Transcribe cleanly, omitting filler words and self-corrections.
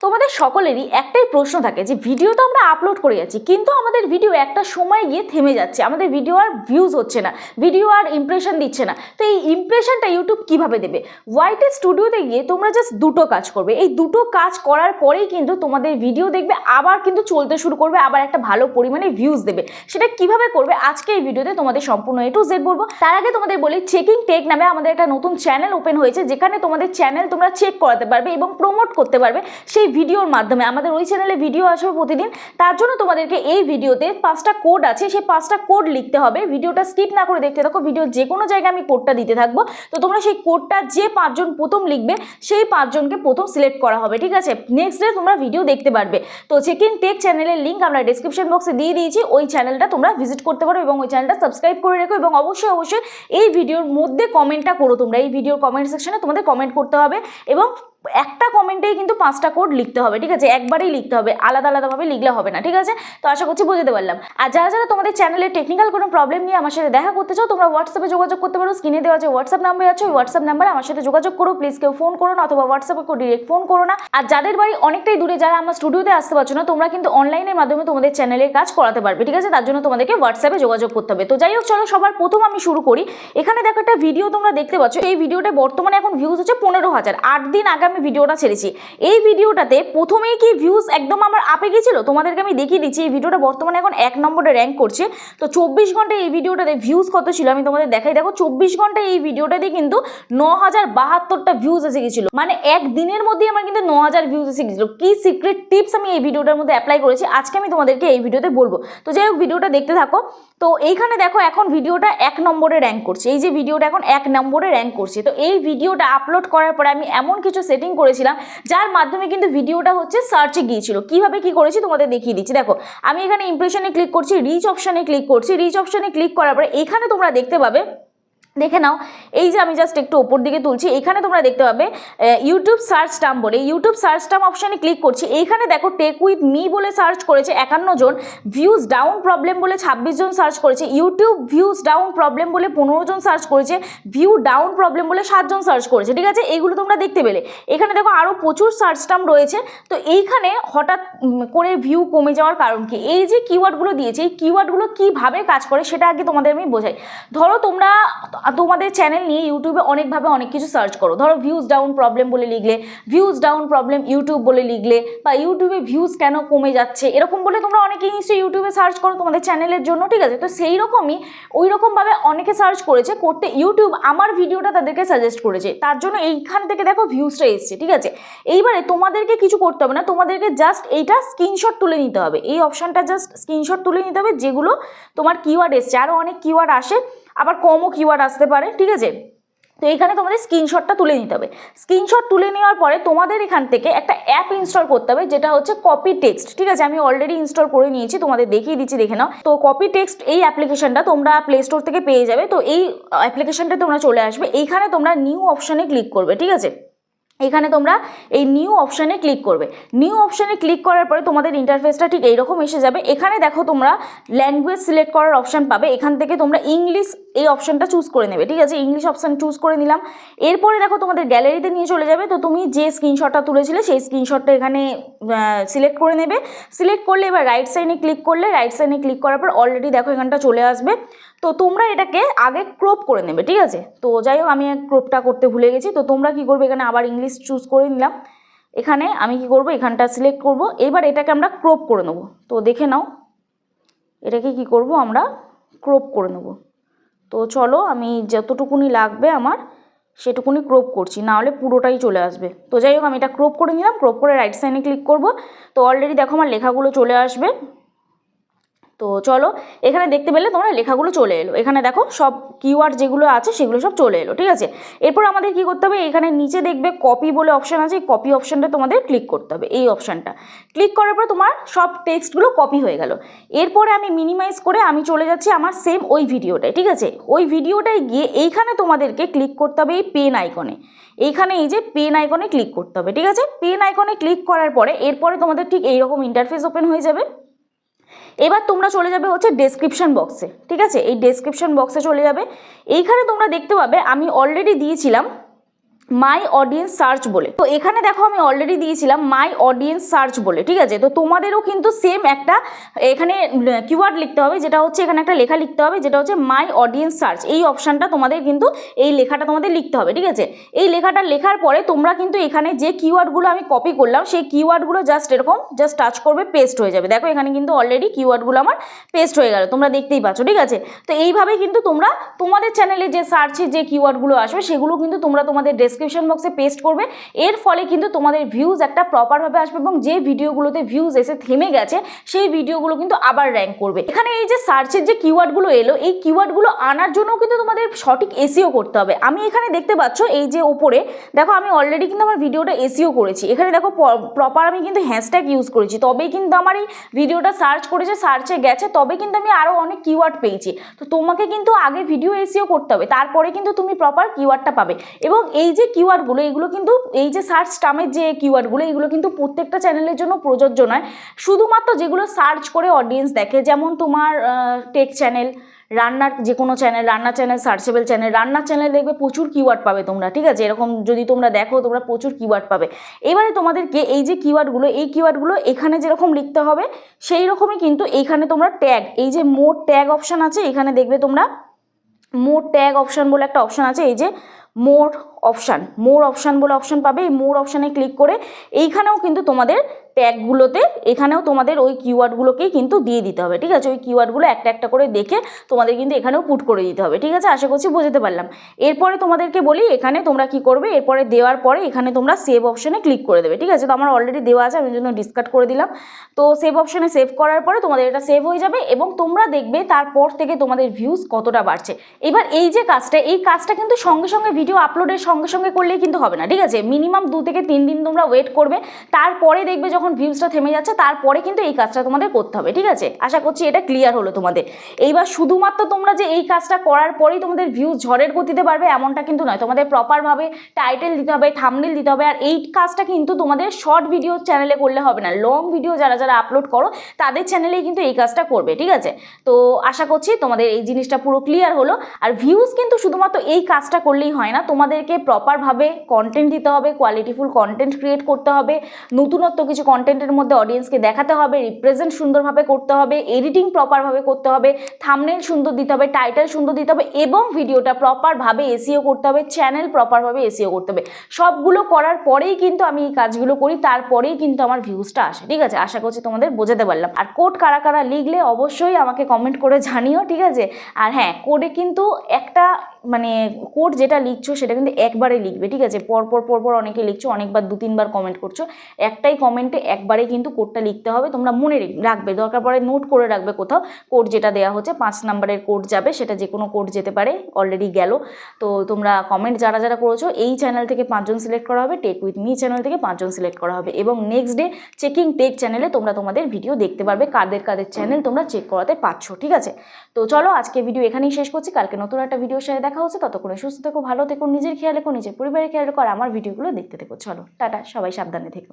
তোমাদের সকলেরই একটাই প্রশ্ন থাকে যে ভিডিও তো আমরা আপলোড করে যাচ্ছি, কিন্তু আমাদের ভিডিও একটা সময় গিয়ে থেমে যাচ্ছে, আমাদের ভিডিও আর ভিউজ হচ্ছে না, ভিডিও আর ইমপ্রেশন দিচ্ছে না। তো এই ইমপ্রেশনটা ইউটিউব কিভাবে দেবে? ওয়াইটি স্টুডিওতে গিয়ে তোমরা জাস্ট দুটো কাজ করবে। এই দুটো কাজ করার পরেই কিন্তু তোমাদের ভিডিও দেখবে আবার কিন্তু চলতে শুরু করবে, আবার একটা ভালো পরিমাণে ভিউজ দেবে। সেটা কিভাবে করবে আজকে এই ভিডিওতে তোমাদের সম্পূর্ণ A to Z বলবো। তার আগে তোমাদের বলি, চেকিং টেক নামে আমাদের একটা নতুন চ্যানেল ওপেন হয়েছে, যেখানে তোমাদের চ্যানেল তোমরা চেক করাতে পারবে এবং প্রমোট করতে পারবে সেই ভিডিওর মাধ্যমে। আমাদের ওই চ্যানেলে ভিডিও আসবে প্রতিদিন। তার জন্য তোমাদেরকে এই ভিডিওতে 5টা কোড আছে, সেই 5টা কোড লিখতে হবে। ভিডিওটা স্কিপ না করে দেখতে থাকো, ভিডিওর যে কোনো জায়গায় আমি কোডটা দিতে থাকবো। তো তোমরা সেই কোডটা যে 5জন প্রথম লিখবে সেই 5জনকে প্রথম সিলেক্ট করা হবে, ঠিক আছে? নেক্সট ডে তোমরা ভিডিও দেখতে পারবে। তো চেকিং টেক চ্যানেলের লিঙ্ক আমরা ডেসক্রিপশন বক্সে দিয়ে দিয়েছি, ওই চ্যানেলটা তোমরা ভিজিট করতে পারো এবং ওই চ্যানেলটা সাবস্ক্রাইব করে রেখো। এবং অবশ্যই অবশ্যই এই ভিডিওর মধ্যে কমেন্টটা করো তোমরা। এই ভিডিওর কমেন্ট সেকশনে তোমাদের কমেন্ট করতে হবে এবং একটা কমেন্টেই কিন্তু 5টা কোড লিখতে হবে, ঠিক আছে? একবারেই লিখতে হবে, আলাদা আলাদাভাবে লিখলে হবে না, ঠিক আছে? তো আশা করছি বুঝতে পারলাম। আর যারা যারা তোমাদের চ্যানেলে টেকনিক্যাল কোনো প্রবলেম নিয়ে আমার সাথে দেখা করতে চাও, তোমরা হোয়াটসঅ্যাপে যোগাযোগ করতে পারো। স্ক্রিনে দেওয়া যে হোয়াটসঅ্যাপ নাম্বার আছে, ওই হোয়াটসঅ্যাপ নাম্বারে আমার সাথে যোগাযোগ করো। প্লিজ কেউ ফোন করো না, অথবা হোয়াটসঅ্যাপে কেউ ডিরেক্ট ফোন করো না। আর যাদের বাড়ি অনেকটাই দূরে, যারা আমার স্টুডিওতে আসতে পারছো না, তোমরা কিন্তু অনলাইনের মাধ্যমে তোমাদের চ্যানেলের কাজ করাতে পারবে, ঠিক আছে? তার জন্য তোমাদেরকে হোয়াটসঅ্যাপে যোগাযোগ করতে হবে। তো যাই হোক, চলো সবার প্রথম আমি শুরু করি। এখানে দেখো একটা ভিডিও তোমরা দেখতে পাচ্ছ। এই ভিডিওটা বর্তমানে এখন ভিউজ হচ্ছে 15,000। 8 দিন আগে আমি ভিডিওটা ছেড়েছি। এই ভিডিওটাতে প্রথমেই কি ভিউজ একদম আমার আপে গেছিল, তোমাদেরকে আমি দেখিয়ে দিচ্ছি। এই ভিডিওটা বর্তমানে এখন 1 নম্বরে র্যাঙ্ক করছে। তো 24 ঘন্টায় এই ভিডিওটাতে ভিউজ কত ছিল আমি তোমাদের দেখাই। দেখো 24 ঘন্টায় এই ভিডিওটাতে কিন্তু 9,072টা ভিউজ এসে গেছিল। মানে এক দিনের মধ্যেই আমার কিন্তু 9,000 ভিউজ এসে গেছিল। কি সিক্রেট টিপস আমি এই ভিডিওটার মধ্যে অ্যাপ্লাই করেছি আজকে আমি তোমাদেরকে এই ভিডিওতে বলবো। তো যাই হোক, ভিডিওটা দেখতে থাকো। তো এইখানে দেখো এখন ভিডিওটা 1 নম্বরে র্যাঙ্ক করছে। এই যে ভিডিওটা এখন 1 নম্বরে র্যাঙ্ক করছে। তো এই ভিডিওটা আপলোড করার পরে আমি এমন কিছু সেটিং করেছিলাম যার মাধ্যমে কিন্তু ভিডিওটা হচ্ছে সার্চে গিয়েছিল। কিভাবে কি করেছি তোমাদের দেখিয়ে দিচ্ছি। দেখো আমি এখানে ইমপ্রেশনে ক্লিক করছি, রিচ অপশানে ক্লিক করছি। রিচ অপশানে ক্লিক করার পরে এখানে তোমরা দেখতে পাবে, দেখে নাও, এই যে আমি জাস্ট একটু ওপর দিকে তুলছি, এখানে তোমরা দেখতে পাবে ইউটিউব সার্চ টার্ম বলে। ইউটিউব সার্চ টার্ম অপশানে ক্লিক করছি। এইখানে দেখো টেক উইথ মি বলে সার্চ করেছে 51 জন, ভিউজ ডাউন প্রবলেম বলে 26 জন সার্চ করেছে, ইউটিউব ভিউজ ডাউন প্রবলেম বলে 15 জন সার্চ করেছে, ভিউ ডাউন প্রবলেম বলে 7 জন সার্চ করেছে, ঠিক আছে? এইগুলো তোমরা দেখতে পেলে। এখানে দেখো আরও প্রচুর সার্চ টার্ম রয়েছে। তো এইখানে হঠাৎ করে ভিউ কমে যাওয়ার কারণ কি? এই যে কিওয়ার্ডগুলো দিয়েছে, এই কিওয়ার্ডগুলো কীভাবে কাজ করে সেটা আগে তোমাদের আমি বোঝাই। ধরো তোমরা তোমাদের চ্যানেল নিয়ে ইউটিউবে অনেকভাবে অনেক কিছু সার্চ করো। ধরো ভিউজ ডাউন প্রবলেম বলে লিখলে, ভিউজ ডাউন প্রবলেম ইউটিউব বলে লিখলে, বা ইউটিউবে ভিউজ কেন কমে যাচ্ছে এরকম বলে তোমরা অনেকেই নিশ্চয়ই ইউটিউবে সার্চ করো তোমাদের চ্যানেলের জন্য, ঠিক আছে? তো সেই রকমই ওই রকমভাবে অনেকে সার্চ করেছে, করতে ইউটিউব আমার ভিডিওটা তাদেরকে সাজেস্ট করেছে, তার জন্য এইখান থেকে দেখো ভিউজটা এসছে, ঠিক আছে? এইবারে তোমাদেরকে কিছু করতে হবে না, তোমাদেরকে জাস্ট এইটা স্ক্রিনশট তুলে নিতে হবে। এই অপশানটা জাস্ট স্ক্রিনশট তুলে নিতে হবে, যেগুলো তোমার কিওয়ার্ড এসছে। আরও অনেক কিওয়ার্ড আসে, আবার কমও কিওয়ার্ড আসতে পারে, ঠিক আছে? তো এখানে তোমাদের স্ক্রিনশটটা তুলে নিতে হবে। স্ক্রিনশট তুলে নেওয়ার পরে তোমাদের এখান থেকে একটা অ্যাপ ইনস্টল করতে হবে, যেটা হচ্ছে কপি টেক্সট, ঠিক আছে? আমি অলরেডি ইনস্টল করে নিয়েছি, তোমাদের দেখিয়ে দিচ্ছি, দেখে নাও। তো কপি টেক্সট এই অ্যাপ্লিকেশনটা তোমরা প্লে স্টোর থেকে পেয়ে যাবে। তো এই অ্যাপ্লিকেশনটা তোমরা চলে আসবে, এইখানে তোমরা নিউ অপশানে ক্লিক করবে, ঠিক আছে? এখানে তোমরা এই নিউ অপশানে ক্লিক করবে। নিউ অপশানে ক্লিক করার পরে তোমাদের ইন্টারফেসটা ঠিক এইরকম এসে যাবে। এখানে দেখো তোমরা ল্যাঙ্গুয়েজ সিলেক্ট করার অপশান পাবে। এখান থেকে তোমরা ইংলিশ এই অপশানটা চুজ করে নেবে, ঠিক আছে? ইংলিশ অপশান চুজ করে নিলাম। এরপরে দেখো তোমাদের গ্যালারিতে নিয়ে চলে যাবে। তো তুমি যে স্ক্রিনশটটা তুলেছিলে সেই স্ক্রিনশটটা এখানে সিলেক্ট করে নেবে। সিলেক্ট করলে এবার রাইট সাইডে ক্লিক করলে, রাইট সাইডে ক্লিক করার পর অলরেডি দেখো এখানটা চলে আসবে। তো তোমরা এটাকে আগে ক্রপ করে নেবে, ঠিক আছে? তো যাই হোক, আমি ক্রপটা করতে ভুলে গেছি। তো তোমরা কি করবে, এখানে আবার ইংলিশ চুজ করে নিলাম। এখানে আমি কি করব, এখানটা সিলেক্ট করব। এবার এটাকে আমরা ক্রপ করে নেব। তো দেখে নাও, এটাকে কি করব, আমরা ক্রপ করে নেব। তো চলো, আমি যতটুকুনি লাগবে আমার সেটুকুনি ক্রপ করছি, না হলে পুরোটাই চলে আসবে। তো যাই হোক, আমি এটা ক্রপ করে নিলাম। ক্রপ করে রাইট সাইডে ক্লিক করব। তো অলরেডি দেখো আমার লেখাগুলো চলে আসবে। তো চলো, এখানে দেখতে পেলে তোমরা লেখাগুলো চলে এলো। এখানে দেখো সব কিওয়ার্ড যেগুলো আছে সেগুলো সব চলে এলো, ঠিক আছে? এরপর আমাদের কি করতে হবে, এখানে নিচে দেখবে কপি বলে অপশান আছে, এই কপি অপশানটা তোমাদের ক্লিক করতে হবে। এই অপশানটা ক্লিক করার পর তোমার সব টেক্সটগুলো কপি হয়ে গেল। এরপরে আমি মিনিমাইজ করে আমি চলে যাচ্ছি আমার সেম ওই ভিডিওটায়, ঠিক আছে? ওই ভিডিওটায় গিয়ে এইখানে তোমাদেরকে ক্লিক করতে হবে এই পেন আইকনে। এইখানে এই যে পেন আইকনে ক্লিক করতে হবে, ঠিক আছে? পেন আইকনে ক্লিক করার পরে এরপরে তোমাদের ঠিক এইরকম ইন্টারফেস ওপেন হয়ে যাবে। এবার তোমরা চলে যাবে হচ্ছে ডেসক্রিপশন বক্সে, ঠিক আছে? এই ডেসক্রিপশন বক্সে চলে যাবে। এইখানে তোমরা দেখতে পাবে আমি অলরেডি দিয়েছিলাম মাই অডিয়েন্স সার্চ বলে। তো এখানে দেখো আমি অলরেডি দিয়েছিলাম মাই অডিয়েন্স সার্চ বলে, ঠিক আছে। তো তোমাদেরও কিন্তু সেম একটা এখানে কিওয়ার্ড লিখতে হবে, যেটা হচ্ছে এখানে একটা লেখা লিখতে হবে, যেটা হচ্ছে মাই অডিয়েন্স সার্চ। এই অপশানটা তোমাদের কিন্তু এই লেখাটা তোমাদের লিখতে হবে, ঠিক আছে। এই লেখাটা লেখার পরে তোমরা কিন্তু এখানে যে কিওয়ার্ডগুলো আমি কপি করলাম সেই কিওয়ার্ডগুলো জাস্ট এরকম জাস্ট টাচ করবে, পেস্ট হয়ে যাবে। দেখো এখানে কিন্তু অলরেডি কিওয়ার্ডগুলো আমার পেস্ট হয়ে গেল, তোমরা দেখতেই পাচ্ছ, ঠিক আছে। তো এইভাবে কিন্তু তোমরা তোমাদের চ্যানেলে যে সার্চে যে কিওয়ার্ডগুলো আসবে সেগুলো কিন্তু তোমরা তোমাদের ডেসক্রিপশন বক্সে পেস্ট করবে। এর ফলে কিন্তু তোমাদের ভিউজ একটা প্রপারভাবে আসবে এবং যে ভিডিওগুলোতে ভিউজ এসে থেমে গেছে সেই ভিডিওগুলো কিন্তু আবার র্যাঙ্ক করবে। এখানে এই যে সার্চের যে কিওয়ার্ডগুলো এলো, এই কিওয়ার্ডগুলো আনার জন্য কিন্তু তোমাদের সঠিক এসইও করতে হবে। আমি এখানে দেখতে পাচ্ছ এই যে ওপরে দেখো আমি অলরেডি কিন্তু আমার ভিডিওটা এসইও করেছি। এখানে দেখো প্রপার আমি কিন্তু হ্যাশট্যাগ ইউজ করেছি, তবেই কিন্তু আমার এই ভিডিওটা সার্চ করেছে, সার্চে গেছে, তবে কিন্তু আমি আরও অনেক কিওয়ার্ড পেয়েছি। তো তোমাকে কিন্তু আগে ভিডিও এসইও করতে হবে, তারপরে কিন্তু তুমি প্রপার কিওয়ার্ডটা পাবে। এবং এই যে কিওয়ার্ডগুলো এগুলো কিন্তু এই যে সার্চ টার্মের যে কিওয়ার্ডগুলো এগুলো কিন্তু প্রত্যেকটা চ্যানেলের জন্য প্রযোজ্য নয়। শুধুমাত্র যেগুলো সার্চ করে অডিয়েন্স দেখে, যেমন তোমার টেক চ্যানেল, রান্নার যে কোনো চ্যানেল, রান্নার চ্যানেল, সার্চেবল চ্যানেল, রান্নার চ্যানেল দেখবে প্রচুর কিওয়ার্ড পাবে তোমরা, ঠিক আছে। এরকম যদি তোমরা দেখো তোমরা প্রচুর কিওয়ার্ড পাবে। এবারে তোমাদেরকে এই যে কিওয়ার্ডগুলো এই কিওয়ার্ডগুলো এখানে যেরকম লিখতে হবে সেই রকমই কিন্তু এইখানে তোমরা ট্যাগ, এই যে মোর ট্যাগ অপশান আছে, এখানে দেখবে তোমরা মোর ট্যাগ অপশান বলে একটা অপশান আছে, এই যে মোর অপশান বলে অপশান পাবে। এই মোর অপশানে ক্লিক করে এইখানেও কিন্তু তোমাদের ট্যাগগুলোতে এখানেও তোমাদের ওই কিওয়ার্ডগুলোকেই কিন্তু দিয়ে দিতে হবে, ঠিক আছে। ওই কিওয়ার্ডগুলো একটা একটা করে দেখে তোমাদের কিন্তু এখানেও পুট করে দিতে হবে, ঠিক আছে। আশা করছি বুঝতে পারলাম। এরপরে তোমাদেরকে বলি এখানে তোমরা কি করবে, এরপরে দেওয়ার পরে এখানে তোমরা সেভ অপশানে ক্লিক করে দেবে, ঠিক আছে। তো আমার অলরেডি দেওয়া আছে, আমি জন্য ডিসকার্ড করে দিলাম। তো সেভ অপশানে সেভ করার পরে তোমাদের এটা সেভ হয়ে যাবে এবং তোমরা দেখবে তারপর থেকে তোমাদের ভিউজ কতটা বাড়ছে। এবার এই যে কাজটা, এই কাজটা কিন্তু সঙ্গে সঙ্গে ভিডিও আপলোডের সঙ্গে সঙ্গে করলেই কিন্তু হবে না, ঠিক আছে। মিনিমাম 2 থেকে 3 দিন তোমরা ওয়েট করবে, তারপরে দেখবে যখন ভিউজটা থেমে যাচ্ছে তারপরে কিন্তু এই কাজটা তোমাদের করতে হবে, ঠিক আছে। আশা করছি এটা ক্লিয়ার হলো তোমাদের। এইবার শুধুমাত্র তোমরা যে এই কাজটা করার পরেই তোমাদের ভিউজ ঝড়ের গতিতে বাড়বে এমনটা কিন্তু নয়, তোমাদের প্রপারভাবে টাইটেল দিতে হবে, থাম্বনেল দিতে হবে। আর এই কাজটা কিন্তু তোমাদের শর্ট ভিডিও চ্যানেলে করলে হবে না, লং ভিডিও যারা যারা আপলোড করো তাদের চ্যানেলেই কিন্তু এই কাজটা করবে, ঠিক আছে। তো আশা করছি তোমাদের এই জিনিসটা পুরো ক্লিয়ার হলো। আর ভিউজ কিন্তু শুধুমাত্র এই কাজটা করলেই হয় না, তোমাদেরকে প্রপারভাবে কন্টেন্ট দিতে হবে, কোয়ালিটিফুল কন্টেন্ট ক্রিয়েট করতে হবে, নতুনত্ব কিছু কন্টেন্টের মধ্যে অডিয়েন্সকে দেখাতে হবে, রিপ্রেজেন্ট সুন্দরভাবে করতে হবে, এডিটিং প্রপারভাবে করতে হবে, থাম্বনেল সুন্দর দিতে হবে, টাইটেল সুন্দর দিতে হবে এবং ভিডিওটা প্রপারভাবে এসইও করতে হবে, চ্যানেল প্রপারভাবে এসইও করতে হবে। সবগুলো করার পরেই কিন্তু আমি এই কাজগুলো করি, তারপরেই কিন্তু আমার ভিউজটা আসে, ঠিক আছে। আশা করছি তোমাদের বোঝাতে পারলাম। আর কোড কারা কারা লিখলে অবশ্যই আমাকে কমেন্ট করে জানিও, ঠিক আছে। আর হ্যাঁ, কোডে কিন্তু একটা মানে কোড যেটা লিখছো সেটা কিন্তু একবারে লিখবে, ঠিক আছে। পরপর অনেকে লিখছো, অনেকবার 2-3 বার কমেন্ট করছো, একটাই কমেন্টে একবারে কিন্তু কোডটা লিখতে হবে। তোমরা মনে রাখবে, দরকার পড়ে নোট করে রাখবে কোথাও। কোড যেটা দেওয়া হচ্ছে 5 নাম্বারের কোড যাবে, সেটা যে কোনো কোড যেতে পারে, অলরেডি গেল। তো তোমরা কমেন্ট যারা যারা করেছো এই চ্যানেল থেকে 5 জন সিলেক্ট করা হবে, টেক উইথ মি চ্যানেল থেকে 5 জন সিলেক্ট করা হবে এবং নেক্সট ডে চেকিং টেক চ্যানেলে তোমরা তোমাদের ভিডিও দেখতে পারবে কাদের কাদের চ্যানেল তোমরা চেক করাতে পারছ, ঠিক আছে। তো চলো আজকে ভিডিও এখানেই শেষ করছি, কালকে নতুন একটা ভিডিওর সাথে দেখা হচ্ছে। ততক্ষণে সুস্থ থেকো, ভালো থেকো, নিজের খেয়াল রেখো, নিজের পরিবারের খেয়াল রেখো আর আমার ভিডিওগুলো দেখতে থেকো। চলো টাটা, সবাই সাবধানে থেকো।